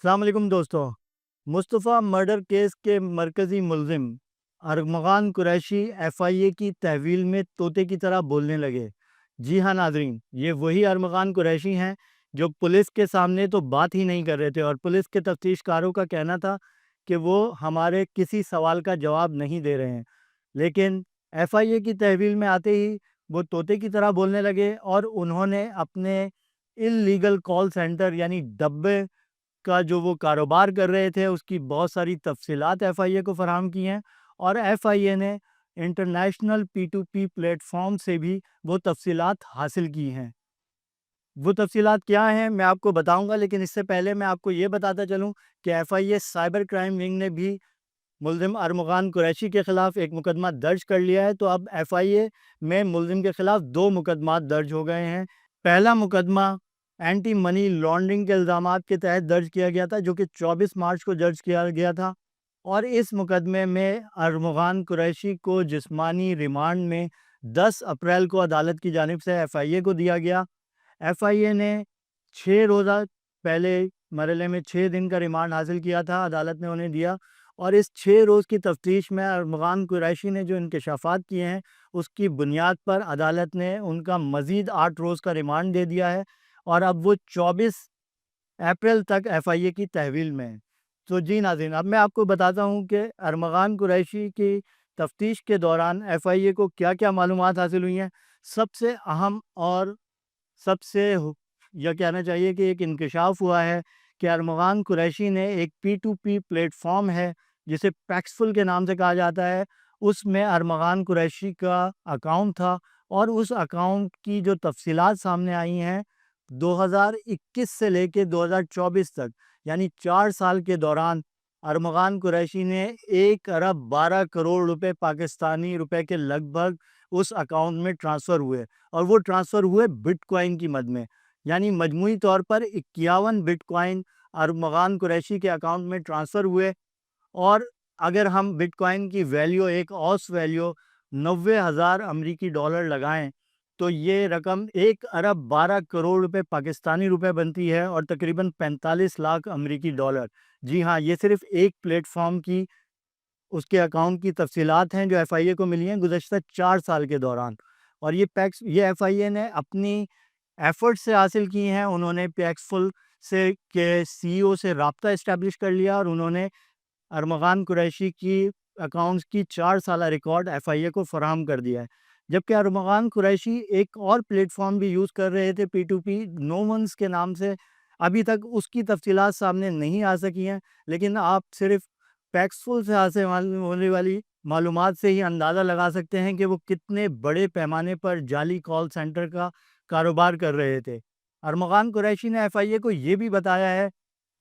السلام علیکم دوستو۔ مصطفیٰ مرڈر کیس کے مرکزی ملزم ارمغان قریشی ایف آئی اے کی تحویل میں طوطے کی طرح بولنے لگے۔ جی ہاں ناظرین، یہ وہی ارمغان قریشی ہیں جو پولیس کے سامنے تو بات ہی نہیں کر رہے تھے، اور پولیس کے تفتیش کاروں کا کہنا تھا کہ وہ ہمارے کسی سوال کا جواب نہیں دے رہے ہیں، لیکن ایف آئی اے کی تحویل میں آتے ہی وہ طوطے کی طرح بولنے لگے، اور انہوں نے اپنے انلیگل کال سینٹر یعنی ڈبے کا جو وہ کاروبار کر رہے تھے اس کی بہت ساری تفصیلات ایف آئی اے کو فراہم کی ہیں، اور ایف آئی اے نے international P to P platform سے بھی وہ تفصیلات حاصل کی ہیں۔ وہ تفصیلات کیا ہیں میں آپ کو بتاؤں گا، لیکن اس سے پہلے میں آپ کو یہ بتاتا چلوں کہ F I A cyber crime wing نے بھی ملزم ارمغان قریشی کے خلاف ایک مقدمہ درج کر لیا ہے۔ تو اب ایف آئی اے میں ملزم کے خلاف 2 مقدمات درج ہو گئے ہیں۔ پہلا مقدمہ اینٹی منی لانڈرنگ کے الزامات کے تحت درج کیا گیا تھا، جو کہ 24 مارچ کو درج کیا گیا تھا، اور اس مقدمے میں ارمغان قریشی کو جسمانی ریمانڈ میں 10 اپریل کو عدالت کی جانب سے ایف آئی اے کو دیا گیا۔ ایف آئی اے نے 6 روزہ پہلے مرحلے میں 6 دن کا ریمانڈ حاصل کیا تھا، عدالت نے انہیں دیا، اور اس 6 روز کی تفتیش میں ارمغان قریشی نے جو انکشافات کیے ہیں اس کی بنیاد پر عدالت نے ان کا مزید 8 روز کا ریمانڈ دے دیا ہے، اور اب وہ 24 اپریل تک ایف آئی اے کی تحویل میں ہے۔ تو جی ناظرین، اب میں آپ کو بتاتا ہوں کہ ارمغان قریشی کی تفتیش کے دوران ایف آئی اے کو کیا کیا معلومات حاصل ہوئی ہیں۔ سب سے اہم اور سب سے یا کہنا چاہیے کہ ایک انکشاف ہوا ہے کہ ارمغان قریشی نے ایک پی ٹو پی پلیٹ فارم ہے جسے پیکسفل کے نام سے کہا جاتا ہے، اس میں ارمغان قریشی کا اکاؤنٹ تھا، اور اس اکاؤنٹ کی جو تفصیلات سامنے آئی ہیں 2021 سے لے کے 2024 تک، یعنی 4 سال کے دوران ارمغان قریشی نے 1 ارب 12 کروڑ روپے پاکستانی روپے کے لگ بھگ اس اکاؤنٹ میں ٹرانسفر ہوئے، اور وہ ٹرانسفر ہوئے بٹ کوائن کی مد میں، یعنی مجموعی طور پر 51 بٹ کوائن ارمغان قریشی کے اکاؤنٹ میں ٹرانسفر ہوئے۔ اور اگر ہم بٹ کوائن کی ویلیو، ایک اوس ویلیو 90,000 امریکی ڈالر لگائیں تو یہ رقم 1 ارب 12 کروڑ روپے پاکستانی روپے بنتی ہے، اور تقریباً 45 لاکھ امریکی ڈالر۔ جی ہاں، یہ صرف ایک پلیٹ فارم کی اس کے اکاؤنٹ کی تفصیلات ہیں جو ایف آئی اے کو ملی ہیں گزشتہ 4 سال کے دوران، اور یہ ایف آئی اے نے اپنی ایفرٹ سے حاصل کی ہیں۔ انہوں نے پیکسفل سے کے سی او سے رابطہ اسٹیبلش کر لیا، اور انہوں نے ارمغان قریشی کی اکاؤنٹس کی 4 سالہ ریکارڈ ایف آئی اے کو فراہم کر دیا ہے۔ جبکہ ارمغان قریشی ایک اور پلیٹ فارم بھی یوز کر رہے تھے پی ٹو پی نو ونس کے نام سے، ابھی تک اس کی تفصیلات سامنے نہیں آ سکی ہیں، لیکن آپ صرف پیکسفل سے حاصل ہونے والی معلومات سے ہی اندازہ لگا سکتے ہیں کہ وہ کتنے بڑے پیمانے پر جعلی کال سینٹر کا کاروبار کر رہے تھے۔ ارمغان قریشی نے ایف آئی اے کو یہ بھی بتایا ہے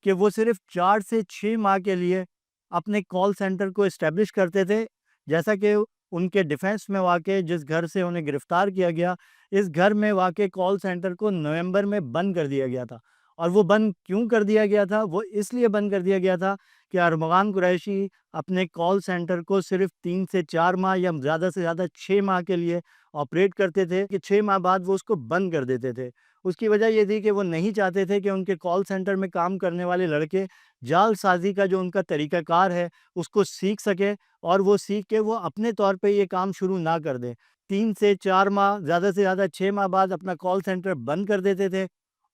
کہ وہ صرف 4 سے 6 ماہ کے لیے اپنے کال سینٹر کو اسٹیبلش کرتے تھے، جیسا کہ ان کے ڈیفنس میں واقع جس گھر سے انہیں گرفتار کیا گیا، اس گھر میں واقع کال سینٹر کو نومبر میں بند کر دیا گیا تھا۔ اور وہ بند کیوں کر دیا گیا تھا؟ وہ اس لیے بند کر دیا گیا تھا کہ ارمغان قریشی اپنے کال سینٹر کو صرف 3 سے 4 ماہ یا زیادہ سے زیادہ 6 ماہ کے لیے آپریٹ کرتے تھے، کہ 6 ماہ بعد وہ اس کو بند کر دیتے تھے۔ اس کی وجہ یہ تھی کہ وہ نہیں چاہتے تھے کہ ان کے کال سینٹر میں کام کرنے والے لڑکے جال سازی کا جو ان کا طریقہ کار ہے اس کو سیکھ سکے، اور وہ سیکھ کے وہ اپنے طور پہ یہ کام شروع نہ کر دیں۔ 3 سے 4 ماہ، زیادہ سے زیادہ 6 ماہ بعد اپنا کال سینٹر بند کر دیتے تھے،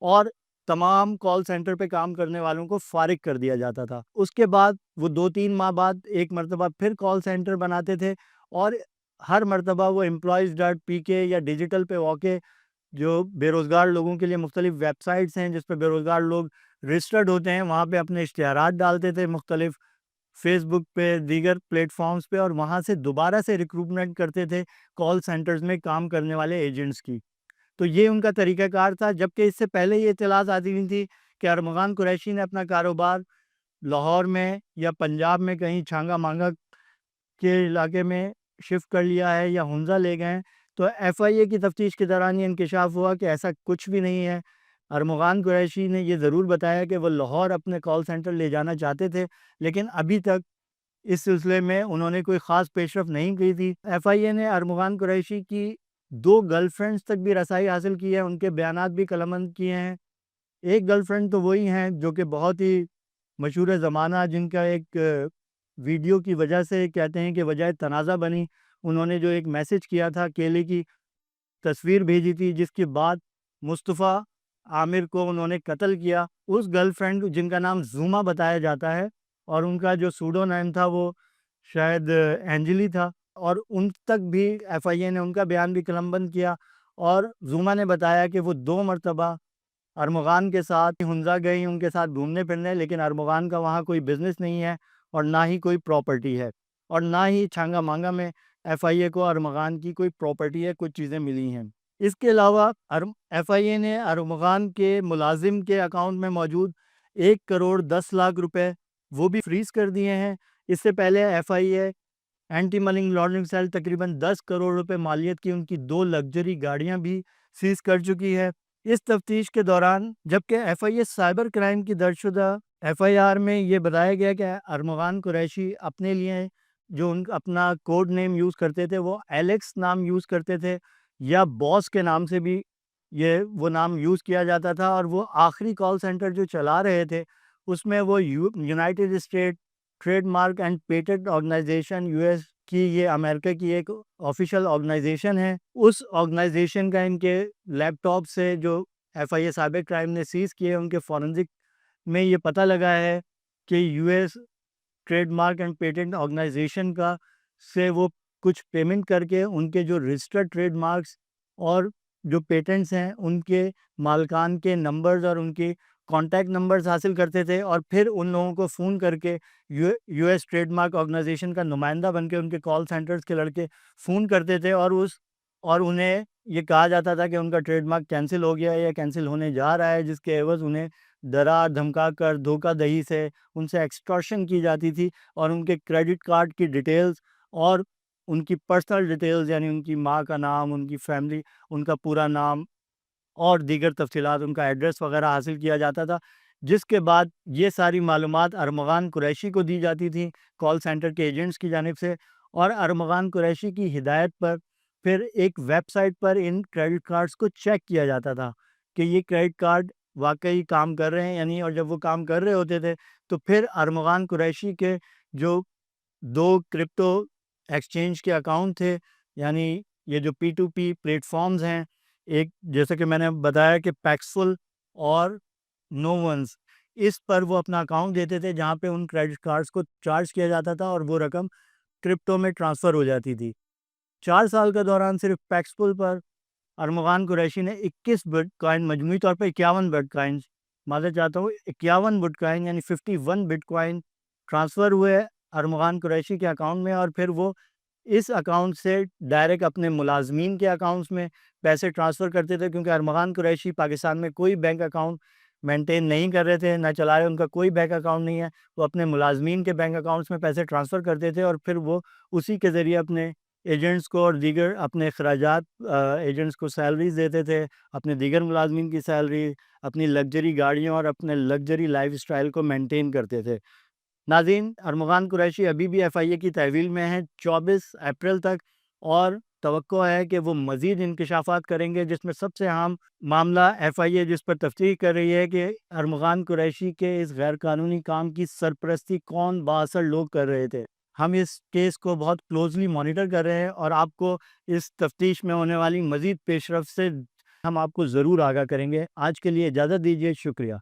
اور تمام کال سینٹر پہ کام کرنے والوں کو فارغ کر دیا جاتا تھا۔ اس کے بعد وہ 2-3 ماہ بعد ایک مرتبہ پھر کال سینٹر بناتے تھے، اور ہر مرتبہ وہ employees.pk یا ڈیجیٹل پہ واقع جو بے روزگار لوگوں کے لیے مختلف ویب سائٹس ہیں جس پہ بے روزگار لوگ رجسٹرڈ ہوتے ہیں، وہاں پہ اپنے اشتہارات ڈالتے تھے، مختلف فیس بک پہ، دیگر پلیٹ فارمز پہ، اور وہاں سے دوبارہ سے ریکروٹمنٹ کرتے تھے کال سینٹرز میں کام کرنے والے ایجنٹس کی۔ تو یہ ان کا طریقہ کار تھا، جبکہ اس سے پہلے یہ اطلاعات آتی نہیں تھی کہ ارمغان قریشی نے اپنا کاروبار لاہور میں یا پنجاب میں کہیں چھانگا مانگا کے علاقے میں شفٹ کر لیا ہے یا ہنزا لے گئے ہیں۔ تو ایف آئی اے کی تفتیش کے دوران یہ انکشاف ہوا کہ ایسا کچھ بھی نہیں ہے۔ ارمغان قریشی نے یہ ضرور بتایا کہ وہ لاہور اپنے کال سینٹر لے جانا چاہتے تھے، لیکن ابھی تک اس سلسلے میں انہوں نے کوئی خاص پیش رفت نہیں کی تھی۔ ایف آئی اے نے ارمغان قریشی کی 2 گرل فرینڈز تک بھی رسائی حاصل کی ہے، ان کے بیانات بھی قلمبند کیے ہیں۔ ایک گرل فرینڈ تو وہی ہیں جو کہ بہت ہی مشہور زمانہ جن کا ایک ویڈیو کی وجہ سے کہتے ہیں کہ وجہ تنازع بنی، انہوں نے جو ایک میسج کیا تھا، کیلے کی تصویر بھیجی تھی، جس کے بعد مصطفیٰ عامر کو انہوں نے قتل کیا۔ اس گرل فرینڈ جن کا نام زوما بتایا جاتا ہے اور ان کا جو سوڈو نیم تھا وہ شاید اینجلی تھا، اور ان تک بھی ایف آئی اے نے ان کا بیان بھی قلم بند کیا، اور زوما نے بتایا کہ وہ 2 مرتبہ ارمغان کے ساتھ ہنزا گئی ان کے ساتھ گھومنے پھرنے، لیکن ارمغان کا وہاں کوئی بزنس نہیں ہے اور نہ ہی کوئی پراپرٹی ہے، اور نہ ہی چھانگا مانگا میں ایف آئی اے کو ارمغان کی کوئی پراپرٹی ہے، کچھ چیزیں ملی ہیں۔ اس کے علاوہ ایف آئی اے نے ارمغان کے ملازم کے اکاؤنٹ میں موجود 1 کروڑ 10 لاکھ روپے وہ بھی فریز کر دیے ہیں۔ اس سے پہلے F I a anti money laundering cell تقریباً 10 کروڑ روپے مالیت کی ان کی 2 لگژری گاڑیاں بھی سیز کر چکی ہے۔ اس تفتیش کے دوران جبکہ F I A cyber crime کی درج شدہ ایف آئی آر میں یہ بتایا گیا کہ ارمغان قریشی اپنے لیے جو ان اپنا کوڈ نیم یوز کرتے تھے وہ ایلیکس نام یوز کرتے تھے، یا باس کے نام سے بھی وہ نام یوز کیا جاتا تھا، اور وہ آخری کال سینٹر جو چلا رہے تھے اس میں وہ United State trademark and patent organisation U S کی، یہ امریکہ کی ایک آفیشیل آرگنائزیشن ہے، اس آرگنائزیشن کا ان کے لیپ ٹاپ سے جو F I A cyber crime نے سیز کیے ان کے فورنزک میں یہ پتہ لگا ہے کہ U S trademark and patent organisation کا سے وہ کچھ پیمنٹ کر کے ان کے جو رجسٹرڈ ٹریڈ مارکس اور جو پیٹنٹس ہیں ان کے مالکان کے نمبرز اور ان کی کانٹیکٹ نمبرز حاصل کرتے تھے، اور پھر ان لوگوں کو فون کر کے U S trademark organisation کا نمائندہ بن کے ان کے کال سینٹرز کے لڑکے فون کرتے تھے، اور انہیں یہ کہا جاتا تھا کہ ان کا ٹریڈ مارک کینسل ہو گیا ہے یا کینسل ہونے جا رہا ہے، جس کے عوض انہیں ڈرا دھمکا کر دھوکہ دہی سے ان سے ایکسٹورشن کی جاتی تھی، اور ان کے کریڈٹ کارڈ کی ڈیٹیلز اور ان کی پرسنل ڈیٹیلز، یعنی ان کی ماں کا نام، ان کی فیملی، ان کا پورا نام اور دیگر تفصیلات، ان کا ایڈریس وغیرہ حاصل کیا جاتا تھا، جس کے بعد یہ ساری معلومات ارمغان قریشی کو دی جاتی تھیں کال سینٹر کے ایجنٹس کی جانب سے، اور ارمغان قریشی کی ہدایت پر پھر ایک ویب سائٹ پر ان کریڈٹ کارڈز کو چیک کیا جاتا تھا کہ یہ کریڈٹ کارڈ واقعی کام کر رہے ہیں یا نہیں، اور جب وہ کام کر رہے ہوتے تھے تو پھر ارمغان قریشی کے جو 2 کرپٹو ایکسچینج کے اکاؤنٹ تھے، یعنی یہ جو پی ٹو پی پلیٹ فارمز ہیں، ایک جیسے کہ میں نے بتایا کہ پیکسفل اور نو ونز، اس پر وہ اپنا اکاؤنٹ دیتے تھے جہاں پہ ان کریڈٹ کارڈز کو چارج کیا جاتا تھا اور وہ رقم کرپٹو میں ٹرانسفر ہو جاتی تھی۔ 4 سال کا دوران صرف پیکسفل پر ارمغان قریشی نے 21 بٹ کوائن، مجموعی طور پر 51 بٹ کوائنز، معذرت چاہتا ہوں 51 بٹ کوائن یعنی 51 بٹ کوائن ٹرانسفر ہوئے ارمغان قریشی کے اکاؤنٹ میں، اور پھر وہ اس اکاؤنٹ سے ڈائریکٹ اپنے ملازمین کے اکاؤنٹس میں پیسے ٹرانسفر کرتے تھے، کیونکہ ارمغان قریشی پاکستان میں کوئی بینک اکاؤنٹ مینٹین نہیں کر رہے تھے، نہ چلا رہے، ان کا کوئی بینک اکاؤنٹ نہیں ہے، وہ اپنے ملازمین کے بینک اکاؤنٹس میں پیسے ٹرانسفر کرتے تھے، اور پھر وہ اسی کے ذریعے اپنے ایجنٹس کو اور دیگر اپنے اخراجات، ایجنٹس کو سیلریز دیتے تھے، اپنے دیگر ملازمین کی سیلری، اپنی لگژری گاڑیوں اور اپنے لگژری لائف اسٹائل کو مینٹین کرتے تھے۔ ناظرین، ارمغان قریشی ابھی بھی ایف آئی اے کی تحویل میں ہیں 24 اپریل تک، اور توقع ہے کہ وہ مزید انکشافات کریں گے، جس میں سب سے اہم معاملہ ایف آئی اے جس پر تفتیش کر رہی ہے کہ ارمغان قریشی کے اس غیر قانونی کام کی سرپرستی کون بااثر لوگ کر رہے تھے۔ ہم اس کیس کو بہت کلوزلی مانیٹر کر رہے ہیں، اور آپ کو اس تفتیش میں ہونے والی مزید پیش رفت سے ہم آپ کو ضرور آگاہ کریں گے۔ آج کے لیے اجازت دیجیے، شکریہ۔